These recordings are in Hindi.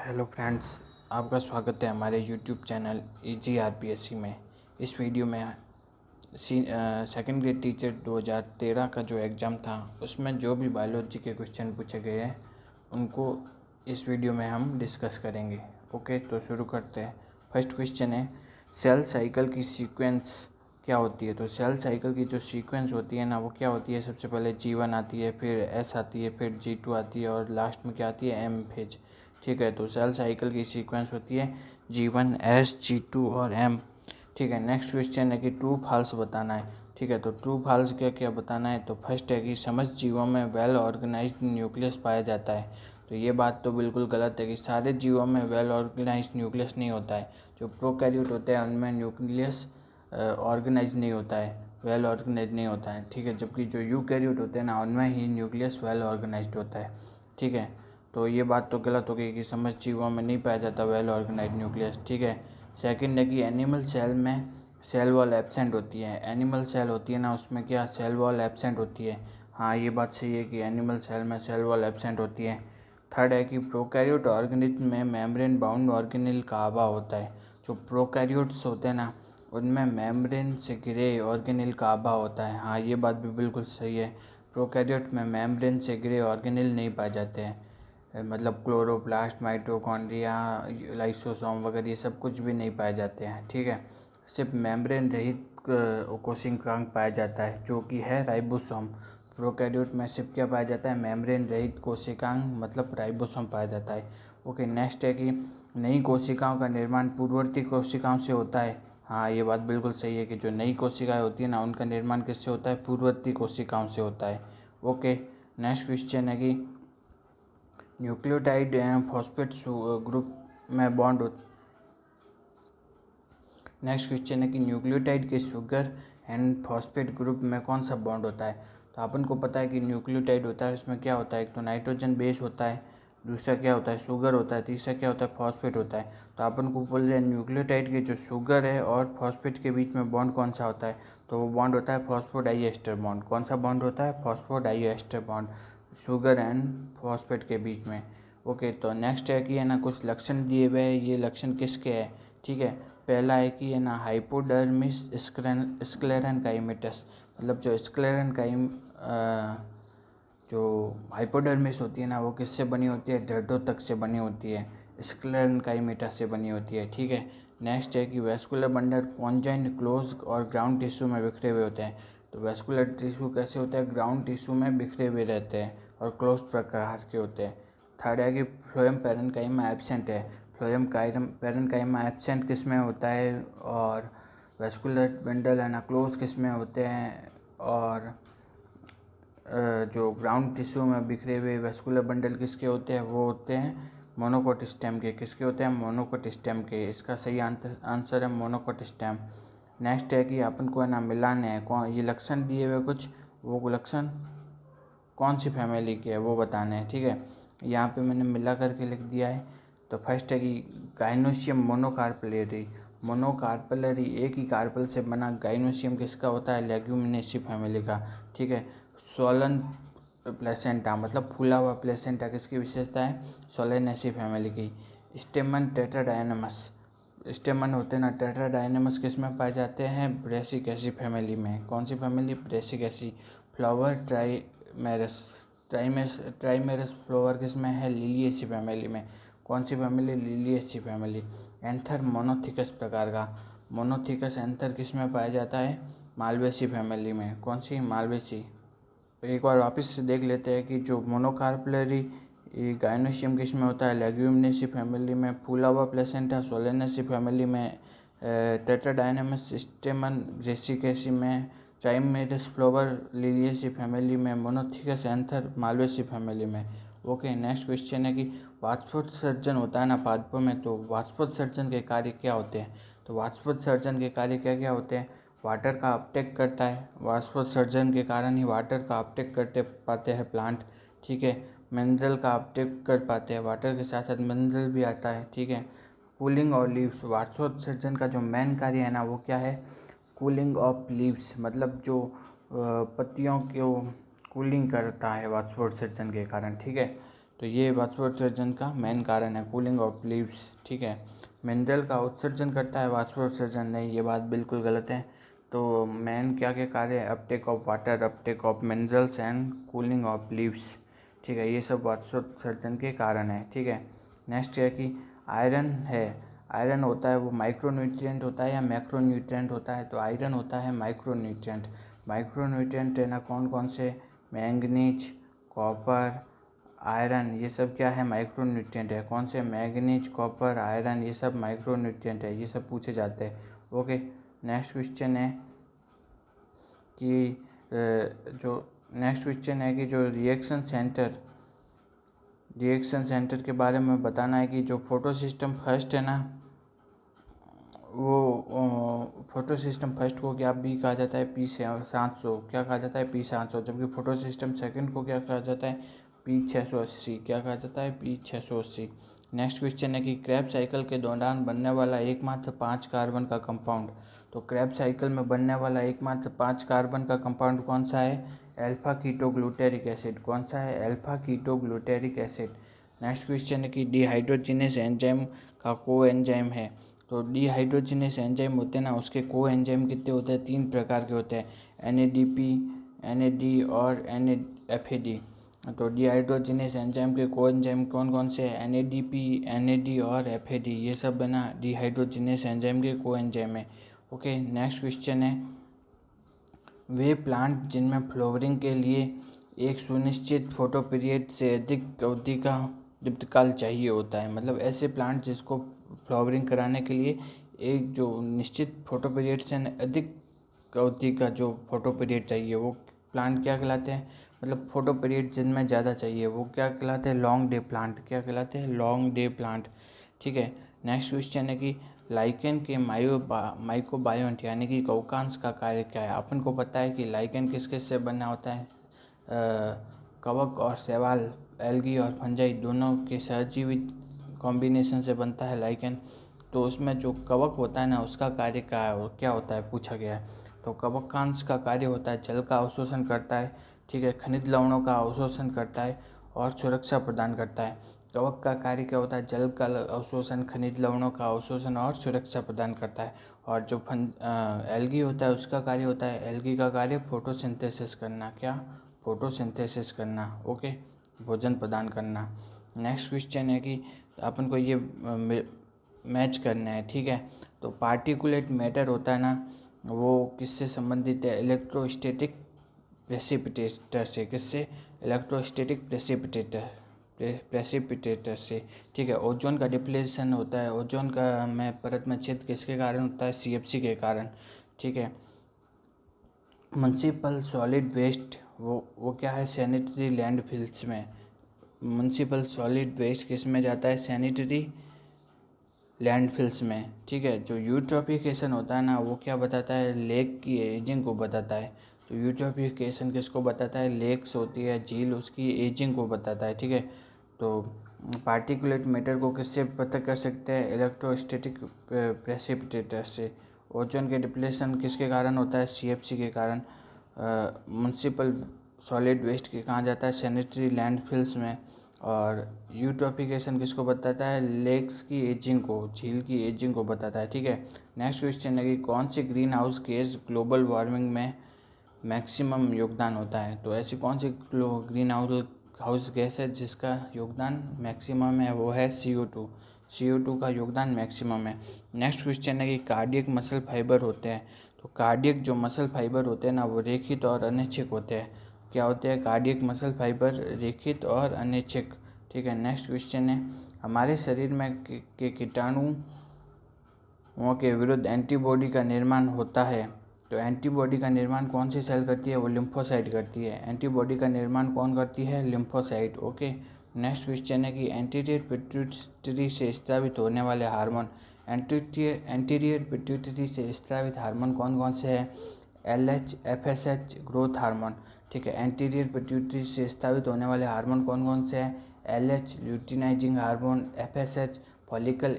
हेलो फ्रेंड्स, आपका स्वागत है हमारे यूट्यूब चैनल इजी आरपीएससी में। इस वीडियो में सेकेंड ग्रेड टीचर 2013 का जो एग्ज़ाम था उसमें जो भी बायोलॉजी के क्वेश्चन पूछे गए हैं उनको इस वीडियो में हम डिस्कस करेंगे। ओके, तो शुरू करते हैं। फर्स्ट क्वेश्चन है, सेल साइकिल की सीक्वेंस क्या होती है। तो सेल साइकिल की जो सीक्वेंस होती है ना, वो क्या होती है। सबसे पहले G1 आती है, फिर S आती है, फिर G2 आती है और लास्ट में क्या आती है, M फेज। ठीक है, तो सेल साइकिल की सीक्वेंस होती है G1, S, G2 और M। ठीक है, नेक्स्ट क्वेश्चन है कि ट्रू फॉल्स बताना है। ठीक है, तो ट्रू फॉल्स क्या क्या बताना है। तो फर्स्ट है कि समस्त जीवों में वेल ऑर्गेनाइज्ड न्यूक्लियस पाया जाता है। तो ये बात तो बिल्कुल गलत है कि सारे जीवों में वेल ऑर्गेनाइज्ड न्यूक्लियस नहीं होता है। जो प्रोकैरियोट होते हैं उनमें न्यूक्लियस ऑर्गेनाइज नहीं होता है, वेल ऑर्गेनाइज नहीं होता है। ठीक है, जबकि जो यूकैरियोट होते हैं ना, उनमें ही न्यूक्लियस वेल ऑर्गेनाइज्ड होता है। ठीक है, तो ये बात तो गलत हो गई कि समस्त जीवों में नहीं पाया जाता वेल ऑर्गेनाइज्ड न्यूक्लियस। ठीक है, सेकंड है कि एनिमल सेल में सेल वॉल एब्सेंट होती है। एनिमल सेल होती है ना, उसमें क्या सेल वॉल एब्सेंट होती है। हाँ, ये बात सही है कि एनिमल सेल में सेल वॉल एब्सेंट होती है। थर्ड है कि प्रोकैरियोट ऑर्गेनिज्म में मेम्ब्रेन बाउंड ऑर्गेनेल का अभाव होता है। जो प्रोकैरियोट्स होते हैं ना, उनमें मेम्ब्रेन से घिरे ऑर्गेनेल का अभाव होता है। हाँ, ये बात भी बिल्कुल सही है। प्रोकैरियोट में मेम्ब्रेन से घिरे ऑर्गेनेल नहीं पाए जाते हैं, मतलब क्लोरोप्लास्ट, माइटोकॉन्ड्रिया, लाइसोसोम वगैरह ये सब कुछ भी नहीं पाए जाते हैं। ठीक है, सिर्फ मेम्ब्रेन रहित कोशिकांग पाया जाता है जो कि है राइबोसोम। प्रोकैरियोट में सिर्फ क्या पाया जाता है, मेम्ब्रेन रहित कोशिकांग मतलब राइबोसोम पाया जाता है। ओके, नेक्स्ट है कि नई कोशिकाओं का निर्माण पूर्ववर्ती कोशिकाओं से होता है। हाँ, ये बात बिल्कुल सही है कि जो नई कोशिकाएं होती है ना, उनका निर्माण किससे होता है, पूर्ववर्ती कोशिकाओं से होता है। ओके, नेक्स्ट क्वेश्चन है कि न्यूक्लियोटाइड एवं फॉस्फेट ग्रुप में बॉन्ड नेक्स्ट क्वेश्चन है कि न्यूक्लियोटाइड के शुगर एंड फॉस्फेट ग्रुप में कौन सा बॉन्ड होता है। तो अपन को पता है कि न्यूक्लियोटाइड होता है, उसमें क्या होता है, एक तो नाइट्रोजन बेस होता है, दूसरा क्या होता है, शुगर होता है, तीसरा क्या होता है, फॉस्फेट होता है। तो अपन को बोल रहे हैं न्यूक्लियोटाइड के जो शुगर है और फॉस्फेट के बीच में बॉन्ड कौन सा होता है। तो वो बॉन्ड होता है फॉस्फोडाइएस्टर बॉन्ड। कौन सा बॉन्ड होता है, phosphodiester bond, sugar and phosphate के बीच में। ओके, तो नेक्स्ट है कि है ना, कुछ लक्षण दिए हुए हैं, ये लक्षण किसके हैं। ठीक है, पहला है कि है ना, हाइपोडर्मिस स्क्लेरेनकाइमिटस, मतलब जो स्क्लेरेनकाइम जो हाइपोडर्मिस होती है ना, वो किससे बनी होती है, ढर्ढोतक से बनी होती है, स्क्लेरेनकाइमिटस से बनी होती है। ठीक है, नेक्स्ट है कि वेस्कुलर बंडल कॉन्जाइंड क्लोज और ग्राउंड टिश्यू में बिखरे हुए होते हैं। तो वेस्कुलर टिश्यू कैसे होता है, ग्राउंड टिश्यू में बिखरे हुए रहते हैं और क्लोज प्रकार के होते हैं। थर्ड है कि फ्लोएम पैरेन्काइमा एब्सेंट है। फ्लोएम पैरेन्काइमा एब्सेंट किस में होता है, और वेस्कुलर बंडल है ना, क्लोज किस में होते हैं, और जो ग्राउंड टिश्यू में बिखरे हुए वेस्कुलर बंडल किसके होते हैं, वो होते हैं मोनोकोट स्टेम के। किसके होते हैं, मोनोकोट स्टेम के। इसका सही आंसर है मोनोकोट स्टेम। नेक्स्ट है कि अपन को है ना मिलान है, कौन ये लक्षण दिए हुए कुछ, वो लक्षण कौन सी फैमिली के है वो बताने हैं। ठीक है, यहाँ पे मैंने मिला करके लिख दिया है। तो फर्स्ट है कि गाइनोसियम मोनोकार्पलेरी। मोनोकार्पलरी एक ही कार्पल से बना गाइनोसियम किसका होता है, लेग्यूमिनेसी फैमिली का। ठीक है, सोलन प्लेसेंटा मतलब फूला हुआ प्लेसेंटा किसकी विशेषता है, सोलेनेसी फैमिली की। स्टेमन टेट्राडायनेमस, स्टेमन होते हैं ना टेट्राडायनेमस किस में पाए जाते हैं, ब्रेसिकेसी फैमिली में। कौन सी family, Brassicaceae. Flower trimerous, trimerous flower किस में है, लिलिएसी फैमिली में। कौन सी family, Liliaceae family. Anther monothecous प्रकार का। मोनोथिकस एंथर किस में पाया जाता है, मालवेसी फैमिली में। कौन सी, मालवेसी। तो एक बार वापस से देख लेते हैं कि जो मोनोकार्पलरी गाइनोसियम किस में होता है, लेग्यूमिनेसी फैमिली में। फूला हुआ प्लेसेंटा सोलेनेसी फैमिली में। टेट्राडायनेमस स्टेमन ब्रेसिकेसी में। ट्राइमेरस फ्लावर लिलिएसी फैमिली में। मोनोथिकस एंथर मालवेसी फैमिली में। ओके, नेक्स्ट क्वेश्चन है कि वाष्पोत्सर्जन होता है ना पादपों में, तो वाष्पोत्सर्जन के कार्य क्या होते हैं। तो वाष्पोत्सर्जन के कार्य क्या क्या होते हैं, वाटर का अपटेक करता है, वाष्पोत्सर्जन के कारण ही वाटर का अपटेक करते पाते हैं प्लांट। ठीक है, मिनरल का अपटेक कर पाते हैं, वाटर के साथ साथ मिनरल भी आता है। ठीक है, कूलिंग और लीव्स, वाष्पोत्सर्जन का जो मेन कार्य है ना, वो क्या है, कूलिंग ऑफ लीव्स, मतलब जो पत्तियों को कूलिंग करता है वाष्पोत्सर्जन के कारण। ठीक है, तो ये वाष्पोत्सर्जन का मेन कारण है, कूलिंग ऑफ लीव्स, ठीक है। मिनरल का उत्सर्जन करता है, वाष्पोत्सर्जन नहीं, ये बात बिल्कुल गलत है। तो मेन क्या क्या कार्य है, Uptake of water, Uptake of minerals and cooling of leaves, ठीक है। ये सब वाष्पोत्सर्जन के कारण है, ठीक है। नेक्स्ट है कि आयरन है, आयरन होता है वो माइक्रो न्यूट्रिएंट होता है या मैक्रो न्यूट्रिएंट होता है, तो आयरन होता है माइक्रो न्यूट्रिएंट। माइक्रो न्यूट्रिएंट है ना कौन कौन से, मैंगनीज, कॉपर, आयरन, ये सब क्या है, माइक्रो न्यूट्रिएंट है। कौन से, मैंगनीज, कॉपर, आयरन, ये सब माइक्रो न्यूट्रिएंट है, ये सब पूछे जाते हैं, ओके। नेक्स्ट क्वेश्चन है कि जो रिएक्शन सेंटर के बारे में बताना है कि जो फोटो सिस्टम फर्स्ट है ना, वो फोटो सिस्टम फर्स्ट को क्या भी कहा जाता है, P700, क्या कहा जाता है, P700। जबकि फोटो सिस्टम सेकंड को क्या कहा जाता है, P680, क्या कहा जाता है, P680। नेक्स्ट क्वेश्चन है कि क्रैब साइकिल के दौरान बनने वाला एकमात्र 5 कार्बन का कंपाउंड, तो क्रैब साइकिल में बनने वाला एकमात्र 5 कार्बन का कंपाउंड कौन सा है, अल्फा कीटोग्लूटेरिक एसिड। कौन सा है, alpha ketoglutaric acid. Next question है कि डिहाइड्रोजिनेस एंजाइम का को एंजाइम है, तो डिहाइड्रोजिनेस एंजाइम होते हैं ना, उसके को एंजाइम कितने होते हैं, 3 प्रकार के होते हैं, NADP, NAD और FAD। तो डिहाइड्रोजिनेस एंजाइम के को एंजाइम कौन कौन से हैं, NADP, NAD और FAD, ये सब है ना डिहाइड्रोजिनेस एंजाइम के को एंजाइम है, ओके। नेक्स्ट क्वेश्चन है, वे प्लांट जिनमें फ्लावरिंग के लिए एक सुनिश्चित फोटो पीरियड से अधिक अवधि का दीप्तकाल चाहिए होता है, मतलब ऐसे प्लांट जिसको फ्लावरिंग कराने के लिए एक जो निश्चित फोटो पीरियड से अधिक अवधि का जो फोटो पीरियड चाहिए, वो प्लांट क्या कहलाते हैं, मतलब फोटो पीरियड जिनमें ज़्यादा चाहिए वो क्या कहलाते हैं, लॉन्ग डे प्लांट। क्या कहलाते हैं, लॉन्ग डे प्लांट, ठीक है। नेक्स्ट क्वेश्चन है कि लाइकेन के माइक्रोबायोन्ट यानी कि कवकांश का कार्य क्या है। अपन को पता है कि लाइकेन किस किस से बना होता है, कवक और शैवाल, एल्गी और फंजाई दोनों के सहजीवित कॉम्बिनेशन से बनता है लाइकेन। तो उसमें जो कवक होता है ना, उसका कार्य क्या होता है, पूछा गया है। तो कवकांश का कार्य होता है जल का अवशोषण करता है, ठीक है, खनिज लवणों का अवशोषण करता है और सुरक्षा प्रदान करता है। कवक का कार्य क्या होता है, जल का अवशोषण, खनिज लवणों का अवशोषण और सुरक्षा प्रदान करता है। और जो एल्गी होता है उसका कार्य होता है, एल्गी का कार्य फोटोसिंथेसिस करना, क्या, फोटोसिंथेसिस करना, ओके, भोजन प्रदान करना। नेक्स्ट क्वेश्चन है कि अपन को ये मैच करना है, ठीक है। तो पार्टिकुलेट मैटर होता है ना, वो किससे संबंधित है, इलेक्ट्रोस्टैटिक प्रेसिपिटेटर से, किससे, इलेक्ट्रोस्टैटिक प्रेसिपिटेटर से, ठीक है। ओजोन का डिप्लेशन होता है, ओजोन का में परत में छेद किसके कारण होता है, CFC के कारण, ठीक है। म्युनिसिपल सॉलिड वेस्ट वो क्या है, सैनिटरी लैंडफिल्स में। म्युनिसिपल सॉलिड वेस्ट किस में जाता है, सैनिटरी लैंडफिल्स में, ठीक है। जो यूट्रोफिकेशन होता है ना, वो क्या बताता है, लेक की एजिंग को बताता है। तो यूट्रोफिकेशन किसको बताता है, लेक्स होती है, झील, उसकी एजिंग को बताता है, ठीक है। तो पार्टिकुलेट मैटर को किससे पता कर सकते हैं, इलेक्ट्रोस्टैटिक प्रेसिपिटेटर से। ओजोन के डिप्लेशन किसके कारण होता है, CFC के कारण। म्युनिसिपल सॉलिड वेस्ट के कहाँ जाता है, सैनिटरी लैंडफिल्स में। और यूट्रोफिकेशन किसको बताता है, लेक्स की एजिंग को, झील की एजिंग को बताता है, ठीक है। नेक्स्ट क्वेश्चन है कि कौन सी green house gas global warming में मैक्सिमम योगदान होता है। तो ऐसी कौन सी ग्रीन हाउस गैस है जिसका योगदान मैक्सिमम है, वो है CO2 का योगदान मैक्सिमम है। नेक्स्ट क्वेश्चन है कि कार्डियक मसल फाइबर होते हैं, तो कार्डियक जो मसल फाइबर होते हैं ना, वो रेखित और अनैच्छिक होते हैं। क्या होते हैं, कार्डियक मसल फाइबर रेखित और अनैच्छिक, ठीक है। नेक्स्ट क्वेश्चन है, हमारे शरीर में के कीटाणुओं के विरुद्ध एंटीबॉडी का निर्माण होता है, तो एंटीबॉडी का निर्माण कौन सी सेल करती है, वो लिम्फोसाइट करती है। एंटीबॉडी का निर्माण कौन करती है, लिम्फोसाइट, ओके। नेक्स्ट क्वेश्चन है कि एंटीरियर पिट्यूटरी से स्रावित होने वाले हार्मोन, एंटीरियर पिट्यूटरी से स्रावित हार्मोन कौन कौन से हैं, LH, FSH, ग्रोथ हार्मोन, ठीक है। एंटीरियर पिट्यूटरी से स्रावित होने वाले हार्मोन कौन कौन से हैं, LH luteinizing hormone, FSH follicle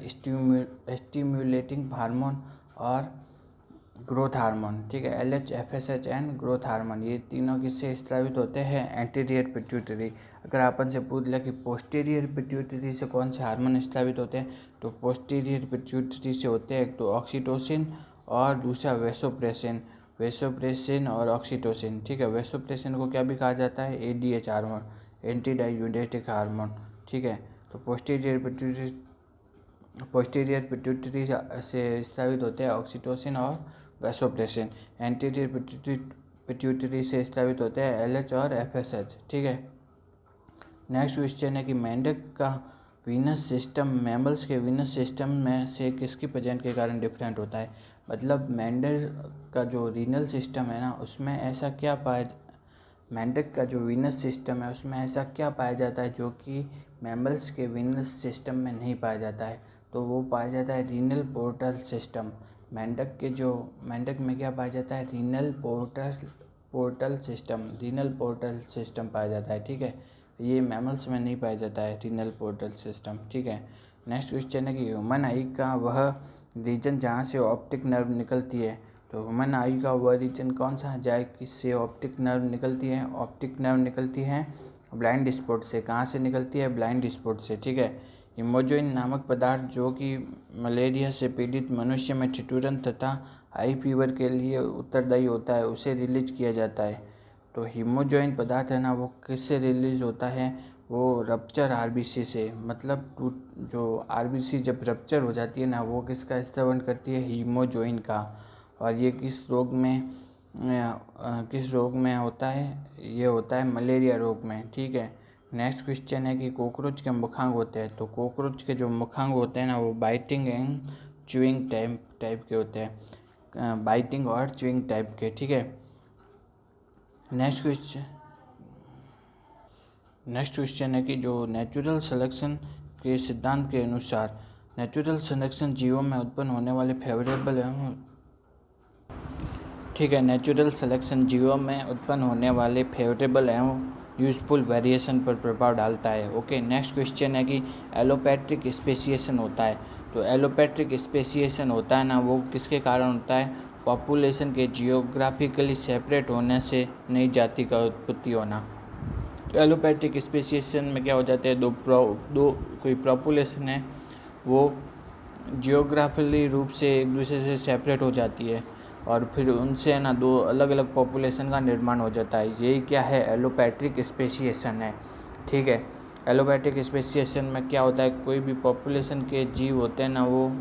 stimulating hormone और ग्रोथ हार्मोन, ठीक है। LH, FSH and growth hormone, ये तीनों किससे स्रावित होते हैं? Anterior pituitary. अगर आपन से पूछ लिया कि पोस्टीरियर पिट्यूटरी से कौन से हार्मोन स्रावित होते हैं, तो पोस्टीरियर पिट्यूटरी से होते हैं एक तो ऑक्सीटोसिन और दूसरा वेसोप्रेसिन। वेसोप्रेसिन और ऑक्सीटोसिन, ठीक है। वेसोप्रेसिन को क्या भी कहा जाता है? ADH hormone, anti diuretic hormone, ठीक है। तो पोस्टीरियर पिट्यूटरी से स्रावित होते हैं ऑक्सीटोसिन और वेसोप्रेसिन। एंटीरियर पिट्यूटरी से स्रावित होते हैं LH और FSH, ठीक है। नेक्स्ट क्वेश्चन है कि मेंढक का वीनस सिस्टम मैमल्स के वीनस सिस्टम में से किसकी प्रेजेंट के कारण डिफरेंट होता है? मतलब मेंढक का जो रीनल सिस्टम है ना, उसमें ऐसा क्या मेंढक का जो वीनस सिस्टम है उसमें ऐसा क्या पाया जाता है जो कि मैमल्स के वीनस सिस्टम में नहीं पाया जाता है? तो वो पाया जाता है रीनल पोर्टल सिस्टम। मेंढक में क्या पाया जाता है? रीनल पोर्टल सिस्टम पाया जाता है, ठीक है। ये मैमल्स में नहीं पाया जाता है रीनल पोर्टल सिस्टम, ठीक है। नेक्स्ट क्वेश्चन है कि ह्यूमन आई का वह रीजन जहाँ से ऑप्टिक नर्व निकलती है, तो ह्यूमन आई का वह रीजन कौन सा है किससे ऑप्टिक नर्व निकलती है? ऑप्टिक नर्व निकलती है ब्लाइंड स्पॉट से। कहाँ से निकलती है? ब्लाइंड स्पॉट से, ठीक है। हिमोजोइन नामक पदार्थ जो कि मलेरिया से पीड़ित मनुष्य में ठिठुरन तथा हाई फीवर के लिए उत्तरदायी होता है, उसे रिलीज किया जाता है। तो हिमोजोइन पदार्थ है ना, वो किससे रिलीज होता है? वो रप्चर आरबीसी से। मतलब जो आरबीसी जब रप्चर हो जाती है ना, वो किसका स्रावन करती है? हीमोजोइन का। और ये किस रोग में होता है? ये होता है मलेरिया रोग में, ठीक है। नेक्स्ट क्वेश्चन है कि कॉकरोच के मुखांग होते हैं, तो कॉकरोच के जो मुखांग होते हैं ना, वो बाइटिंग एंड च्यूइंग टाइप के होते हैं, बाइटिंग और च्यूइंग टाइप के, ठीक है। नेक्स्ट क्वेश्चन है कि जो नेचुरल सिलेक्शन के सिद्धांत के अनुसार नेचुरल सिलेक्शन जीवों में उत्पन्न होने वाले फेवरेबल एवं, ठीक है, नेचुरल सिलेक्शन जीवों में उत्पन्न होने वाले फेवरेबल एवं यूजफुल वेरिएशन पर प्रभाव डालता है। ओके, नेक्स्ट क्वेश्चन है कि एलोपैट्रिक स्पेसिएशन होता है, तो एलोपैट्रिक स्पेसिएशन होता है ना, वो किसके कारण होता है? पॉपुलेशन के जियोग्राफिकली सेपरेट होने से नई जाति का उत्पत्ति होना। एलोपैट्रिक स्पेसिएशन में क्या हो जाते हैं? दो कोई पॉपुलेशन है वो जियोग्राफिकली रूप से एक दूसरे से सेपरेट हो जाती है और फिर उनसे ना दो अलग अलग पॉपुलेशन का निर्माण हो जाता है। यही क्या है? एलोपैट्रिक स्पेसिएशन है, ठीक है। एलोपैट्रिक स्पेसिएशन में क्या होता है? कोई भी पॉपुलेशन के जीव होते हैं ना, वो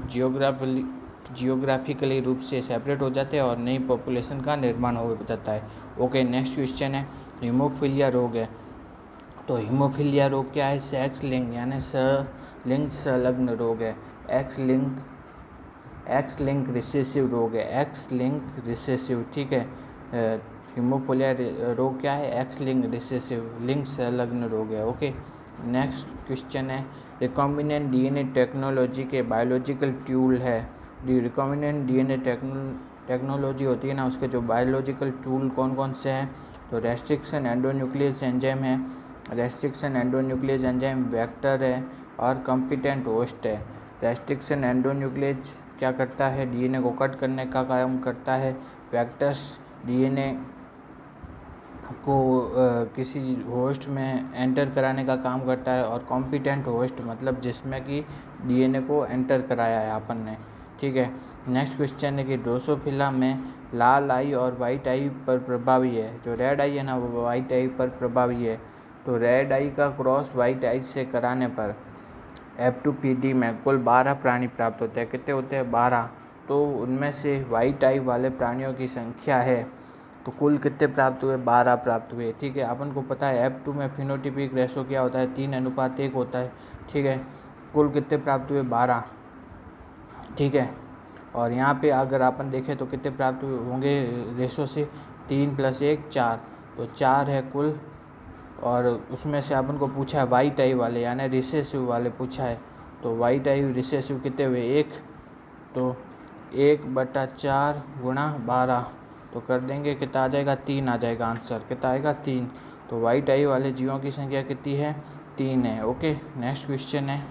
जियोग्राफिकली रूप से सेपरेट हो जाते हैं और नई पॉपुलेशन का निर्माण हो जाता है। ओके, नेक्स्ट क्वेश्चन है हीमोफीलिया रोग है, तो हीमोफीलिया रोग क्या है? सेक्स लिंग यानी लिंग संलग्न रोग है। एक्स लिंक रिसेसिव रोग है, एक्स लिंक रिसेसिव, ठीक है। हीमोफीलिया रोग क्या है? एक्स लिंक रिसेसिव, लिंग संलग्न रोग है। ओके, नेक्स्ट क्वेश्चन है रिकॉम्बिनेंट डीएनए टेक्नोलॉजी के बायोलॉजिकल टूल है। रिकॉम्बिनेंट डीएनए टेक्नोलॉजी होती है ना, उसके जो बायोलॉजिकल टूल कौन कौन से हैं? तो रेस्ट्रिक्शन एंडोन्यूक्लियस एंजाइम है, रेस्ट्रिक्शन एंडोन्यूक्लियस एंजाइम वेक्टर है और कॉम्पिटेंट होस्ट है। रेस्ट्रिक्शन एंडोन्यूक्लियस क्या करता है? डीएनए को कट करने का काम करता है। वेक्टर्स डीएनए को किसी होस्ट में एंटर कराने का काम करता है और कॉम्पिटेंट होस्ट मतलब जिसमें कि डीएनए को एंटर कराया है अपन ने, ठीक है। नेक्स्ट क्वेश्चन है कि ड्रोसोफिला में लाल आई और वाइट आई पर प्रभावी है। जो रेड आई है ना, वो वाइट आई पर प्रभावी है। तो रेड आई का क्रॉस वाइट आई से कराने पर F2PD में कुल 12 प्राणी प्राप्त होते हैं। कितने होते हैं? 12। तो उनमें से वाइट आई वाले प्राणियों की संख्या है, तो कुल कितने प्राप्त हुए? 12 प्राप्त हुए, ठीक है। अपन को पता है F2 में फिनोटिपिक रेशो क्या होता है? 3:1 होता है, ठीक है। कुल कितने प्राप्त हुए? 12, ठीक है। और यहाँ पे अगर अपन देखें तो कितने प्राप्त होंगे रेशो से? 3 + 1 4, तो 4 है कुल। और उसमें से अपन को पूछा है वाइट आई वाले यानी रिसेसिव वाले पूछा है, तो वाइट आई रिसेसिव कितने हुए? 1, तो 1/4 × 12, तो कर देंगे कितना आ जाएगा? 3 आ जाएगा आंसर। कितना आएगा? 3। तो वाइट आई वाले जीवों की संख्या कितनी है? 3 है। ओके, नेक्स्ट क्वेश्चन है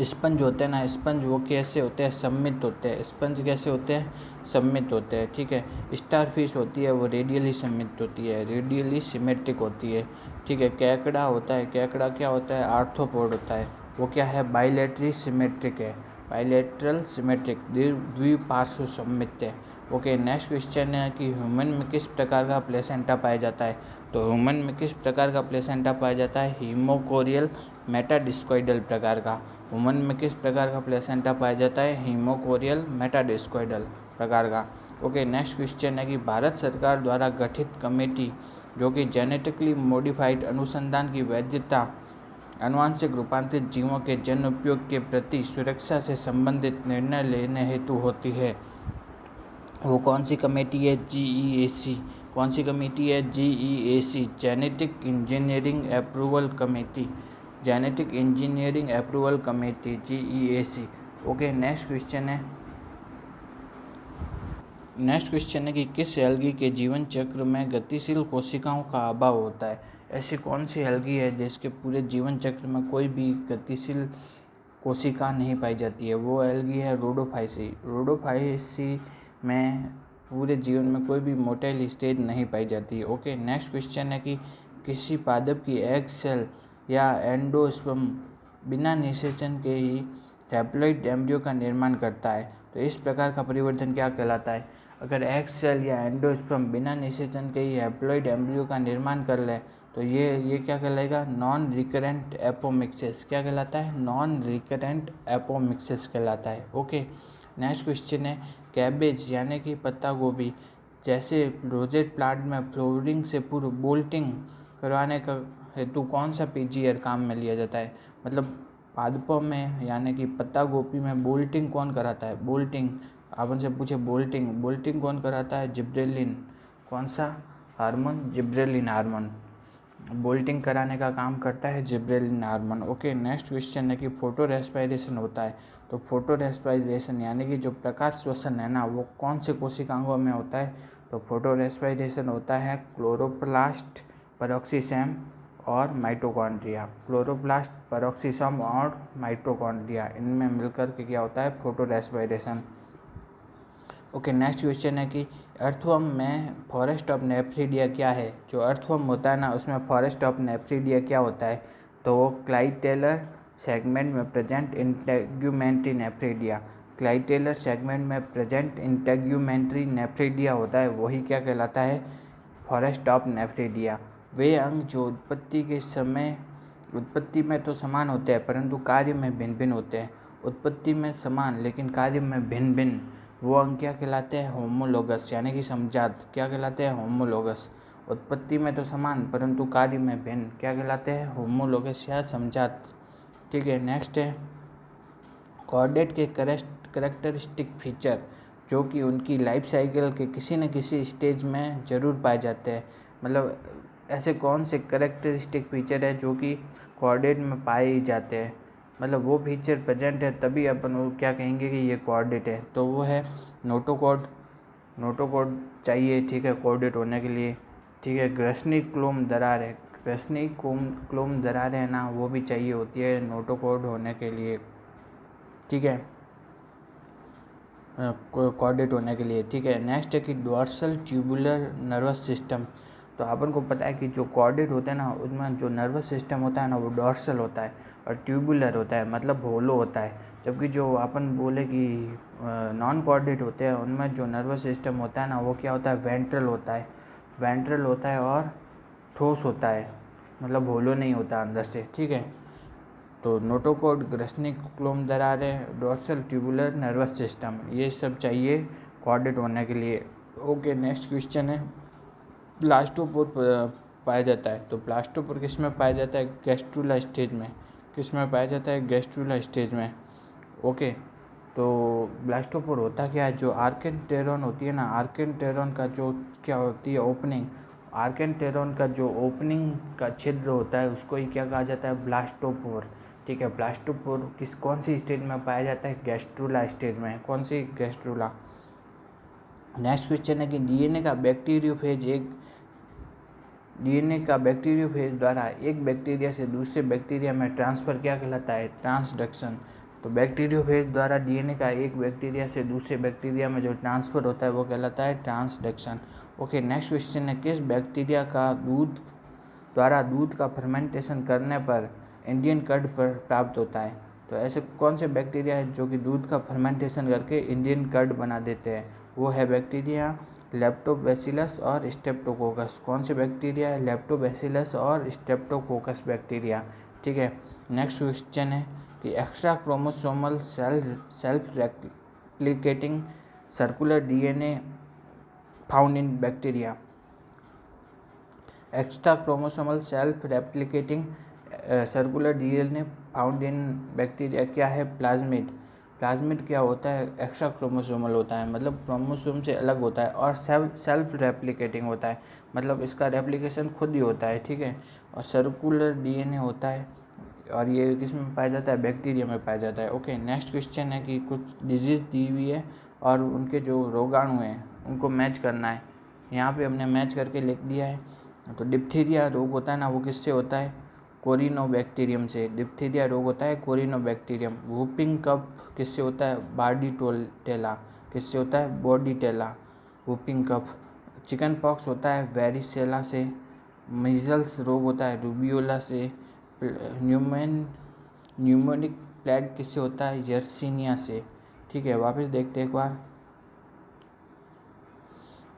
स्पंज होते हैं ना, स्पंज वो कैसे होते हैं, सम्मित होते हैं। स्पंज कैसे होते हैं, सम्मित होते हैं, ठीक है। स्टारफिश होती है वो रेडियली सम्मित होती है, रेडियली सिमेट्रिक होती है, ठीक है। केकड़ा होता है, केकड़ा क्या होता है, आर्थ्रोपोड होता है, वो क्या है, बाइलेटरली सिमेट्रिक है, बाइलेटरल सिमेट्रिक, द्विपार्श्व सम्मित है। ओके, नेक्स्ट क्वेश्चन है कि ह्यूमन में किस प्रकार का प्लेसेंटा पाया जाता है। तो ह्यूमन में किस प्रकार का प्लेसेंटा पाया जाता है, हीमोकोरियल मेटाडिस्कोइडल प्रकार का। ह्यूमन में किस प्रकार का प्लेसेंटा पाया जाता है, हीमोकोरियल मेटाडिस्कोइडल प्रकार का। ओके, नेक्स्ट क्वेश्चन है कि भारत सरकार द्वारा गठित कमेटी जो कि जेनेटिकली मॉडिफाइड अनुसंधान की वैधता, आनुवांशिक रूपांतरित जीवों के जन उपयोग के प्रति सुरक्षा से संबंधित निर्णय लेने हेतु होती है, वो कौन सी कमेटी है, GEAC। कौन सी कमेटी है, GEAC, genetic engineering approval committee, genetic engineering approval committee, GEAC। Okay, next question है कि किस एल्गी के जीवन चक्र में गतिशील कोशिकाओं का अभाव होता है। ऐसी कौन सी एल्गी है जिसके पूरे जीवन चक्र में कोई भी गतिशील कोशिका नहीं पाई जाती है, वो एल्गी है रोडोफाइसी। रोडोफाइसी में पूरे जीवन में कोई भी मोटाइल स्टेज नहीं पाई जाती है। ओके, नेक्स्ट क्वेश्चन है कि किसी पादप की एग सेल या एंडोस्पर्म बिना निषेचन के ही हैप्लॉइड एम्ब्रियो का निर्माण करता है, तो इस प्रकार का परिवर्तन क्या कहलाता है। अगर एग सेल या एंडोस्पर्म बिना निषेचन के ही हैप्लॉइड एम्ब्रियो का निर्माण कर ले तो ये क्या कहलाएगा, नॉन रिकरेंट एपोमिक्सिस। क्या कहलाता है, नॉन रिकरेंट एपोमिक्सिस कहलाता है। ओके, नेक्स्ट क्वेश्चन है कैबेज यानी कि पत्ता गोभी जैसे रोजेट प्लांट में फ्लोवरिंग से पूर्व बोल्टिंग करवाने का हेतु कौन सा पीजीआर काम में लिया जाता है। मतलब पादपों में यानी कि पत्ता गोभी में बोल्टिंग कौन कराता है, बोल्टिंग, आप उनसे पूछे बोल्टिंग कौन कराता है, जिब्रेलिन। कौन सा हार्मोन, जिब्रेलिन हार्मोन बोल्टिंग कराने का काम करता है, gibberellin hormone. Okay, next question है कि फोटो रेस्पायरेशन होता है, तो फोटो रेस्पायरेशन यानी कि जो प्रकाश श्वसन है ना वो कौन से कोशिकांगों में होता है। तो फोटो रेस्पायरेशन होता है क्लोरोप्लास्ट, पेरोक्सिसम और माइटोकॉन्ड्रिया। क्लोरोप्लास्ट, पेरोक्सिसम और माइटोकॉन्ड्रिया, इनमें मिलकर के क्या होता है, photo respiration. Okay, next question है कि अर्थवर्म में फॉरेस्ट ऑफ नेफ्रिडिया क्या है। जो अर्थवर्म होता है ना उसमें फॉरेस्ट ऑफ नेफ्रिडिया क्या होता है, तो वो क्लाइटेलर सेगमेंट में present integumentary nephridia, clitellar segment में प्रेजेंट इंटेग्यूमेंट्री नेफ्रिडिया होता है, वही क्या कहलाता है, फॉरेस्ट ऑफ नेफ्रिडिया। वे अंग जो उत्पत्ति में तो समान होते हैं परंतु कार्य में भिन्न भिन्न होते हैं। उत्पत्ति में समान लेकिन कार्य में भिन्न भिन्न, वो अंग क्या कहलाते हैं, होमोलोगस यानी कि समजात। क्या कहलाते हैं, होमोलोगस। उत्पत्ति में तो समान परंतु कार्य में भिन्न, क्या कहलाते हैं, होमोलोगस या समजात। ठीक है, नेक्स्ट है कॉर्डेट के करेक्टरिस्टिक फीचर जो कि उनकी लाइफ साइकिल के किसी न किसी स्टेज में ज़रूर पाए जाते हैं। मतलब ऐसे कौन से करेक्टरिस्टिक फीचर है जो कि कॉर्डेट में पाए जाते हैं, मतलब वो फीचर प्रेजेंट है तभी अपन वो क्या कहेंगे कि ये कॉर्डेट है। तो वो है नोटोकॉर्ड, नोटोकॉर्ड चाहिए, ठीक है, कॉर्डेट होने के लिए। ठीक है, ग्रसनी क्लोम दरार है, ग्रसनी क्लोम दरार है ना, वो भी चाहिए होती है नोटोकॉर्ड होने के लिए, ठीक है, कॉर्डेट होने के लिए। ठीक है, नेक्स्ट है कि डोर्सल ट्यूबुलर नर्वस सिस्टम। तो अपन को पता है कि जो कॉर्डेट होते हैं ना उसमें जो नर्वस सिस्टम होता है ना वो डोर्सल होता है और ट्यूबुलर होता है, मतलब होलो होता है। जबकि जो अपन बोले कि नॉन कॉर्डेट होते हैं उनमें जो नर्वस सिस्टम होता है ना वो क्या होता है, वेंट्रल होता है, वेंट्रल होता है और ठोस होता है, मतलब होलो नहीं होता अंदर से। ठीक है, तो नोटोकॉर्ड, ग्रसनी क्लोम दरार है, डोर्सल ट्यूबुलर नर्वस सिस्टम, ये सब चाहिए कॉर्डेट होने के लिए। ओके, नेक्स्ट क्वेश्चन है ब्लास्टोपोर पाया जाता है। तो ब्लास्टोपोर किस में पाया जाता है, गैस्ट्रुला स्टेज में। किस में पाया जाता है, गैस्ट्रुला स्टेज में। ओके, तो ब्लास्टोपोर होता क्या है, जो आर्केंटेरॉन होती है ना, आर्केंटेरॉन का जो क्या होती है ओपनिंग, आर्केंटेरॉन का जो ओपनिंग का छिद्र होता है उसको ही क्या कहा जाता है, ब्लास्टोपोर। ठीक है, ब्लास्टोपोर कौन सी स्टेज में पाया जाता है, गैस्ट्रुला स्टेज में। कौन सी, गैस्ट्रुला। नेक्स्ट क्वेश्चन है कि डीएनए का बैक्टीरियोफेज द्वारा एक बैक्टीरिया से दूसरे बैक्टीरिया में ट्रांसफ़र क्या कहलाता है, ट्रांसडक्शन। तो बैक्टीरियोफेज द्वारा डीएनए का एक बैक्टीरिया से दूसरे बैक्टीरिया में जो ट्रांसफ़र होता है वो कहलाता है ट्रांसडक्शन। ओके, नेक्स्ट क्वेश्चन है, किस बैक्टीरिया का दूध का फर्मेंटेशन करने पर इंडियन कर्ड पर प्राप्त होता है? तो ऐसे कौन से बैक्टीरिया है जो कि दूध का फर्मेंटेशन करके इंडियन कर्ड बना देते हैं? वो है बैक्टीरिया लैक्टोबैसिलस और स्ट्रेप्टोकोकस। कौन से बैक्टीरिया है? लैक्टोबैसिलस और स्ट्रेप्टोकोकस बैक्टीरिया। ठीक है, नेक्स्ट क्वेश्चन है कि extra chromosomal self replicating circular DNA found in bacteria. Extra chromosomal self replicating circular DNA found in bacteria क्या है? प्लाज्मिड। प्लाज्मिड क्या होता है? एक्स्ट्रा क्रोमोसोमल होता है, मतलब क्रोमोसोम से अलग होता है, और सेल्फ रेप्लिकेटिंग होता है, मतलब इसका रेप्लिकेशन खुद ही होता है। ठीक है, और सर्कुलर डीएनए होता है, और ये किस में पाया जाता है? बैक्टीरिया में पाया जाता है। ओके, नेक्स्ट क्वेश्चन है कि कुछ डिजीज़ दी हुई है और उनके जो रोगाणु हैं उनको मैच करना है। यहाँ पे हमने मैच करके लिख दिया है। तो डिप्थीरिया रोग होता है ना, वो किससे होता है? कोरिनोबैक्टीरियम से। डिप्थीरिया रोग होता है कोरिनोबैक्टीरियम। वूपिंग कफ किससे होता है? बार्डीटेला। किससे होता है? बॉडीटेला, वूपिंग कफ। चिकन पॉक्स होता है वेरिसेला से। मीजल्स रोग होता है रूबियोला से। न्यूमोनिक प्लेग किससे होता है? यर्सीनिया से। ठीक है, वापस देखते हैं एक बार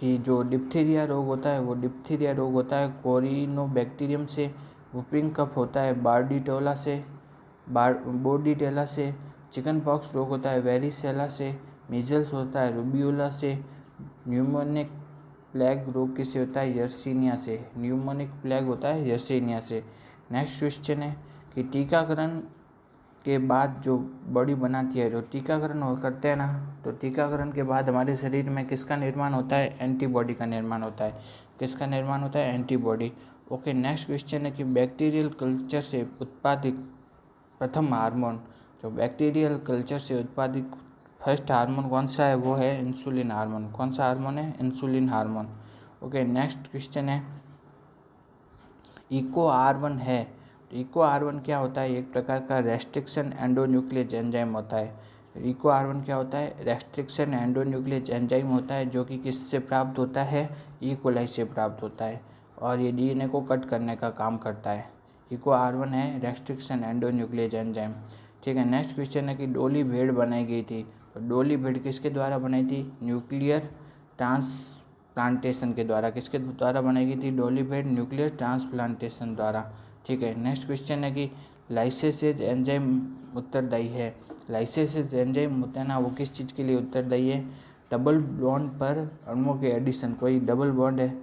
कि जो डिप्थीरिया रोग होता है वो डिप्थीरिया रोग होता है कोरिनोबैक्टीरियम से। वुपिंग कफ होता है बॉडीटेला से। चिकन पॉक्स रोग होता है वेरिसेला से। मीजल्स होता है रूबियोला से। न्यूमोनिक प्लेग रोग किससे होता है? यर्सीनिया से। न्यूमोनिक प्लेग होता है यर्सीनिया से। नेक्स्ट क्वेश्चन है कि टीकाकरण के बाद जो बॉडी बनाती है, जो टीकाकरण करते हैं ना, तो टीकाकरण के बाद हमारे शरीर में किसका निर्माण होता है? एंटीबॉडी का निर्माण होता है। किसका निर्माण होता है? एंटीबॉडी। ओके, नेक्स्ट क्वेश्चन है कि बैक्टीरियल कल्चर से उत्पादित प्रथम हार्मोन, जो बैक्टीरियल कल्चर से उत्पादित फर्स्ट हार्मोन कौन सा है? वो है इंसुलिन हार्मोन। कौन सा हार्मोन है? Insulin hormone. Okay, next question है इको R1 है। तो इको R1 क्या होता है? एक प्रकार का रेस्ट्रिक्शन एंडोन्यूक्लियस एंजाइम होता है। इको R1 क्या होता है? रेस्ट्रिक्शन एंडोन्यूक्लियस एंजाइम होता है, जो कि किससे प्राप्त होता है? ई कोलाई से प्राप्त होता है, और ये डीएनए को कट करने का काम करता है। इको R1 है रेस्ट्रिक्शन एंडोन्यूक्लियस एंजाइम। ठीक है, नेक्स्ट क्वेश्चन है कि डोली भेड़ बनाई गई थी। तो डोली भेड़ किसके द्वारा बनाई थी? न्यूक्लियर ट्रांसप्लांटेशन के द्वारा। किसके द्वारा बनाई गई थी डोली भेड़? न्यूक्लियर ट्रांसप्लांटेशन द्वारा। ठीक है, नेक्स्ट क्वेश्चन है कि लाइसेसेज एंजाइम उत्तरदायी है। लाइसेसेज एंजाइम होता है ना, वो किस चीज़ के लिए उत्तरदायी है? डबल बॉन्ड पर अणुओं के एडिशन। कोई डबल बॉन्ड है,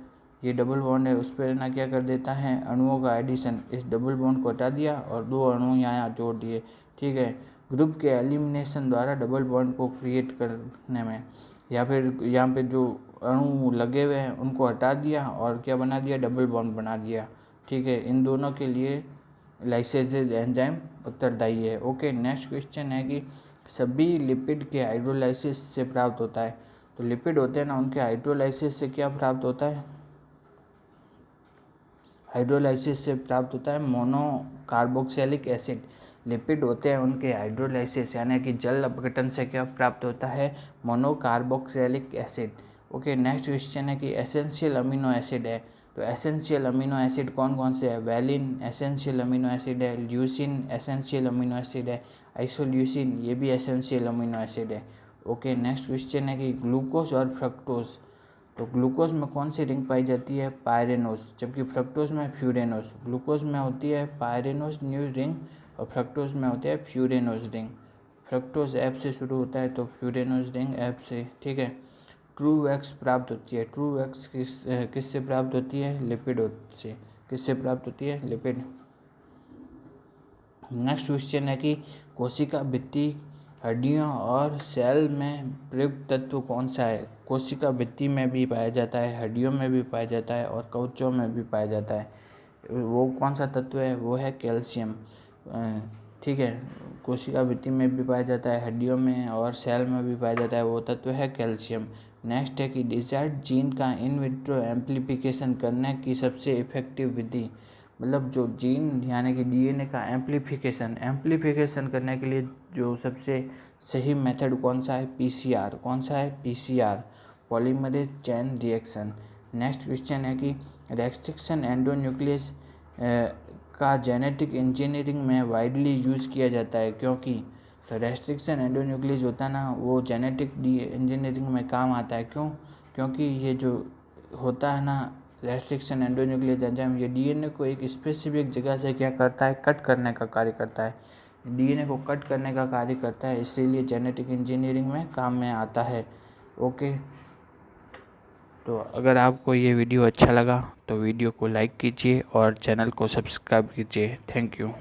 ये डबल बॉन्ड है, उस पर ना क्या कर देता है? अणुओं का एडिशन। इस डबल बॉन्ड को हटा दिया और दो अणु यहाँ जोड़ दिए। ठीक है, ग्रुप के एलिमिनेशन द्वारा डबल बॉन्ड को क्रिएट करने में, या फिर यहाँ पे जो अणु लगे हुए हैं उनको हटा दिया और क्या बना दिया? डबल बॉन्ड बना दिया। ठीक है, इन दोनों के लिए लाइसेसेज एंजाइम उत्तरदायी है। ओके, नेक्स्ट क्वेश्चन है कि सभी लिपिड के हाइड्रोलाइसिस से प्राप्त होता है। तो लिपिड होते हैं ना, उनके हाइड्रोलाइसिस से क्या प्राप्त होता है? हाइड्रोलाइसिस से प्राप्त होता है मोनोकार्बोक्सिलिक एसिड। लिपिड होते हैं, उनके हाइड्रोलाइसिस यानी कि जल अपघटन से क्या प्राप्त होता है? Monocarboxylic acid. Okay, next question है कि एसेंशियल अमीनो एसिड है। तो एसेंशियल अमीनो एसिड कौन कौन से है? वैलिन एसेंशियल अमीनो एसिड है, ल्यूसिन एसेंशियल अमीनो एसिड है, आइसोल्यूसिन ये भी एसेंशियल अमीनो एसिड है। ओके, नेक्स्ट क्वेश्चन है कि ग्लूकोज और फ्रक्टोज। तो ग्लूकोज में कौन सी रिंग पाई जाती है? पायरेनोस, जबकि फ्रक्टोज में फ्यूरेनोस। ग्लूकोज में होती है पायरेनोस न्यू रिंग और फ्रक्टोज में होती है फ्यूरेनोस रिंग। फ्रक्टोज एफ से शुरू होता है तो फ्यूरेनोस रिंग एफ से। ठीक है, ट्रू वैक्स प्राप्त होती है। ट्रू वैक्स किससे प्राप्त होती है? लिपिड से। किससे प्राप्त होती है? लिपिड। नेक्स्ट क्वेश्चन है कि कोशिका भित्ति, हड्डियों और सेल में प्रयुक्त तत्व कौन सा है? कोशिका भित्ति में भी पाया जाता है, हड्डियों में भी पाया जाता है और कवचों में भी पाया जाता है। वो कौन सा तत्व है? वो है कैल्शियम। ठीक है, कोशिका भित्ति में भी पाया जाता है, हड्डियों में और सेल में भी पाया जाता है, वो तत्व है कैल्शियम। नेक्स्ट है कि डिजायर्ड जीन का इन विट्रो एम्प्लीफिकेशन करने की सबसे इफेक्टिव विधि। मतलब जो जीन यानी कि डीएनए का एम्प्लीफिकेशन करने के लिए जो सबसे सही मेथड कौन सा है? पीसीआर। कौन सा है? PCR, polymerase chain reaction. Next question है कि रेस्ट्रिक्शन एंडोन्यूक्लियस का जेनेटिक इंजीनियरिंग में वाइडली यूज़ किया जाता है क्योंकि, तो रेस्ट्रिक्शन एंडोन्यूक्लियस होता है ना, वो जेनेटिक इंजीनियरिंग में काम आता है। क्यों? क्योंकि ये जो होता है ना रेस्ट्रिक्शन एंडोन्यूक्लियस एंजाइम, ये डीएनए को एक स्पेसिफिक जगह से क्या करता है? कट करने का कार्य करता है। डीएनए को कट करने का कार्य करता है, इसीलिए जेनेटिक इंजीनियरिंग में काम में आता है। ओके, तो अगर आपको ये वीडियो अच्छा लगा तो वीडियो को लाइक कीजिए और चैनल को सब्सक्राइब कीजिए। Thank you.